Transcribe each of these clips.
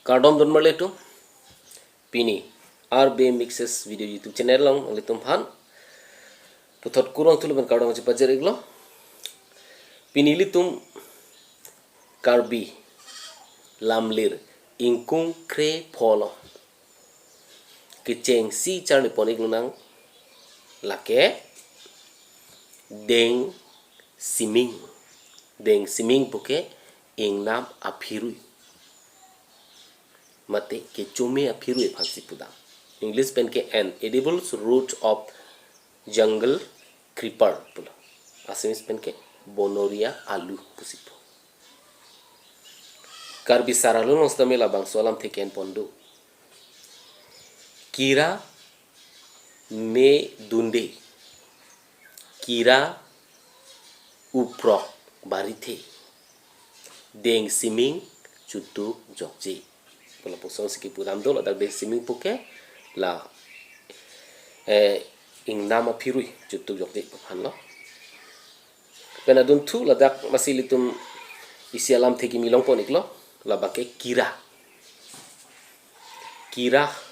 Kardom don marletum pini RB mixes video YouTube channel long litum phan puthot kurang tuluban kardom ci pajer iglo pini litum Karbi Lamlir Ingkung-15 kiceng si charni ponik nang lake deng siming puke ingnam aphiru mate ke chume aphiru phansi pudam English pen ke an edible root of jungle creeper pula Assamese pen ke bonoria alu pusipo Karbi saralun ostamela bang solam theken pondo kira me dunde kira uprok barithe deng siming chutu jokje pula posong siki pudam dol ada deng siming puke la ing nama phirui chutu jokje phan lo pena dun thu ladak masilitum isi alam theki milong ponik lo la bake kira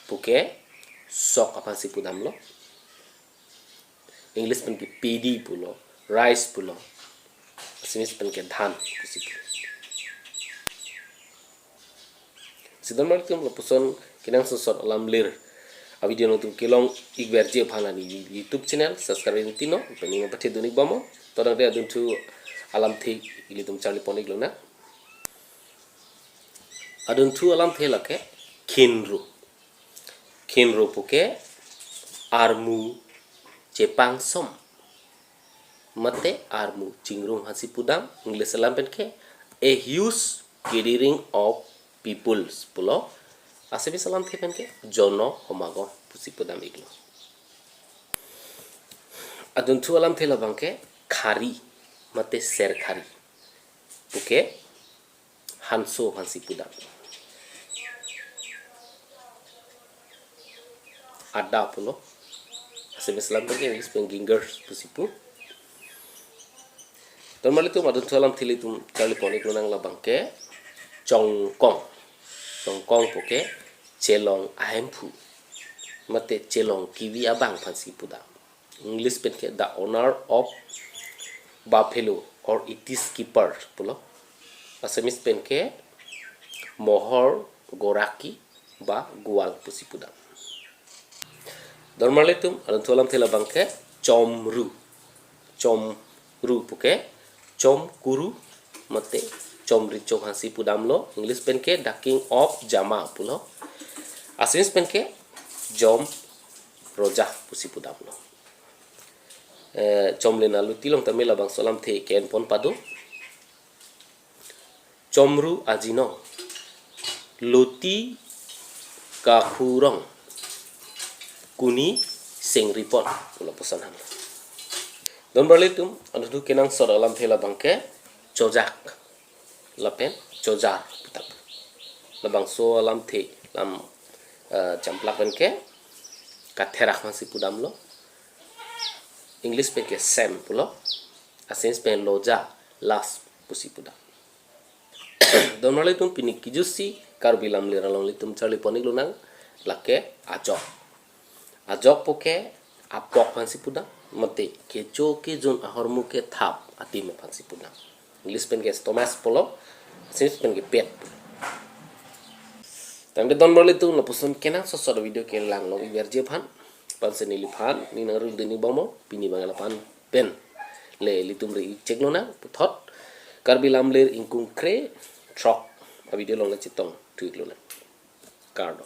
puke sok apa si pudam lo English pen ke pedi pulo rice pulo Assamese pen ke dhan pusi sidon mar tum lopuson kinang sosot lamlir a video notum kelong igberje phalani YouTube channel subscribe nitino pening pathe dunik bamo torang de adun tu alam the ilitum charli ponik lona adun tu alam the lake khinru puke armu Jepang som mate armu chingrung hasi pudam English salam pen ke a huge gathering of peoples pulo Assamese salam the pen ke jono homago pusi pudam iglo adun thu alam thela bangke khari mate ser khari puke hanso hasi pudam ada pulo Assamese salam pen ke English pen gingers pusipu normally tu madun salam thili tum kali ponik nang labang ke chongkong puke chelong ahempu mate chelong kiwi abang phansi puda English pen ke the owner of buffalo or its keeper pulo Assamese pen ke mohor goraki ba gual pusi puda normally tum adun salam thila bangke chomru puke Chomkuru mate chomri chok hasi pudam lo English pen ke the king of jama pulo Assamese pen ke jom roja pusi pudam lo chomlena lu tilong tamela bang solam the ken pon padu chomru ajino loti kahurong kuni sengripon pulo posan ham don berlitum anu kenang sor alam thela bangke chojak lapen chojar putak labang so alam the lam jamplak bangke katherak masi pudam lo English pe ke sem pulo Assamese pe loja las pusi pudam don berlitum pinik kijusi Karbi Lamlir litum charli ponik lunang lake ajok poke apok masi pudam mate kecho ke jon ahormu ke thap ati me phansi pudam English pen ke stomach polo Assamese pen ke pet tamde don borle tu na puson kenang sosor video ke lang no iberje phan panse ni liphan ni narul deni bomo pini bangala pan pen le litum re check lo na puthot Karbi Lamlir Ingkung-15 a video long la chitong tweet lo na card